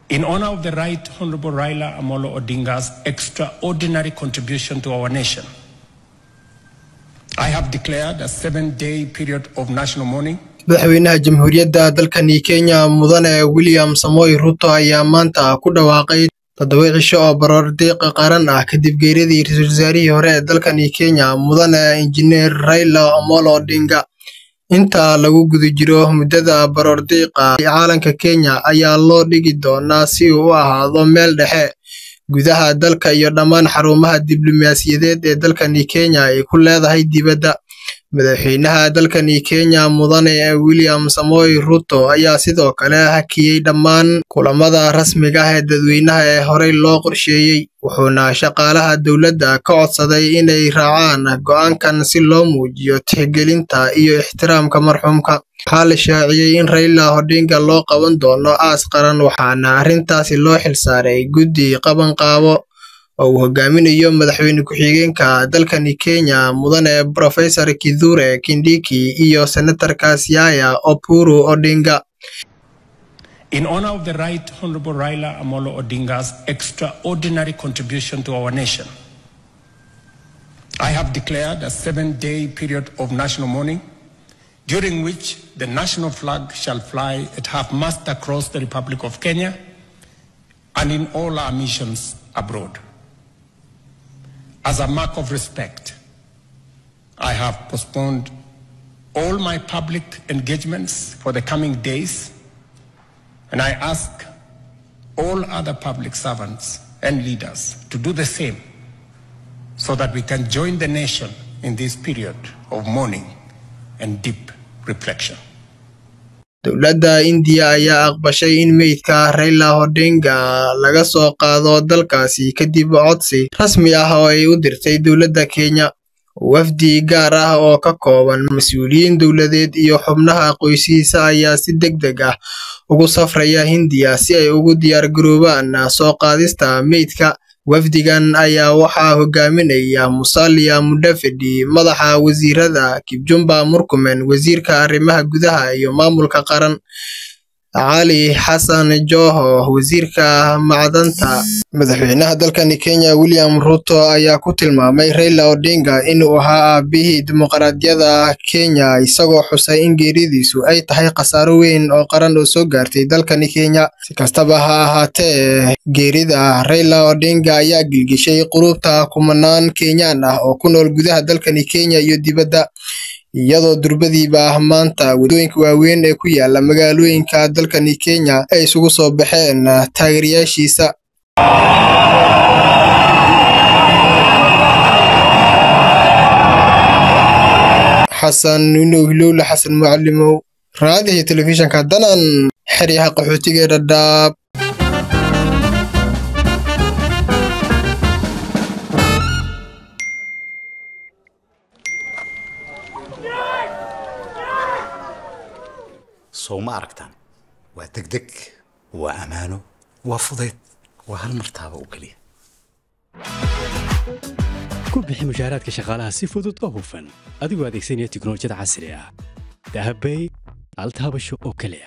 In honor of the Right Honorable Raila Amolo Odinga's extraordinary contribution to our nation, I have declared a 7-day period of national mourning. madaxweynaha jamhuuriyadda dalkani Kenya mudane William Samoei Ruto ayaa maanta ku dhawaaqay 7 cisho oo baroor diiq qaran ah kadib geeridii ra'iisul wasaarihii hore ee dalkani Kenya mudane Engineer Raila Amolo Odinga. inta lagu guda jiro muddada baroor diiqa caalanka Kenya ayaa loo dhigi doonaa si uu u ahaado meel dhexe gudaha dalka iyo dhammaan xarumaha diblomaasiyadeed ee dalkani Kenya ay ku leedahay dibadda. madaxweynaha dalkani Kenya mudane William Samoei Ruto ayaa sidoo kale hakiyay dhammaan kulamada rasmiga ah ee dadweynaha ee horey loo qorsheeyay wuxuuna shaqaalaha dawladda ka codsaday inay raacaan go'aankan si loo muujiyo tixgelinta iyo ixtiraamka marxuumka. waxaa la shaaciyay in Raila Odinga loo qaban doono aas qaran waxaana arrintaasi loo xilsaaray guddi qaban qaabo oo uu hogaaminayo madaxweyne ku-xigeenka dalkani Kenya mudane Professor Kithure Kindiki iyo Senator Siaya Oburu Odinga. In honor of the Right Honorable Raila Amolo Odinga's extraordinary contribution to our nation, I have declared a 7-day period of national mourning, during which the national flag shall fly at half-mast across the Republic of Kenya and in all our missions abroad. As a mark of respect, I have postponed all my public engagements for the coming days, and I ask all other public servants and leaders to do the same so that we can join the nation in this period of mourning and deep reflection. dowladda India ayaa aqbashay in meydka Raila Odinga laga soo qaado dalkaasi kadib codsi rasmi ah oo ay u dirtay dowladda Kenya. wafdi gaar ah oo ka kooban mas'uuliyiin dawladeed iyo xubnaha qoyskiisa ayaa si degdeg ah ugu safraya Hindiya si ay ugu diyaar garoobaan soo qaadista meydka. wafdigan ayaa waxaa hogaaminaya Musalia Mudavadi madaxa wasiirada Kipchumba Murkomen wasiirka arrimaha gudaha iyo maamulka qaran Ali Hassan Joho wasiirka macdanta. madaxweynaha dalkani Kenya William Ruto ayaa ku tilmaamay Raila Odinga inuu ahaa aabihii dimuqraadiyadda Kenya isagoo xusay in geeridiisu ay tahay khasaaro weyn oo qaran oo soo gaartay dalkani Kenya. si kastaba ha ahaatee geerida Raila Odinga ayaa gilgishay qulubta kumanaan Kenyaan ah oo ku nool gudaha dalkani Kenya iyo dibadda iyadoo durbadiiba maanta wadooyinka waaweyn ee ku yaala magaalooyinka dalkani Kenya ay isugu soo baxeen taageerayaashiisa. xasan nuuhilowle xasan macallimow raadiyaha telefishanka danan xeryaha qaxootiga Dadaab. soo ma aragtaan waa degdeg waa amaano waa fudayd waa hal martaaba oo kaliya ku bixi mushaaraadka shaqaalaha si fudud oo hufan adigoo adeegsanaya tiknoolajiyada casriga ah dahabay altaabasho oo kaliya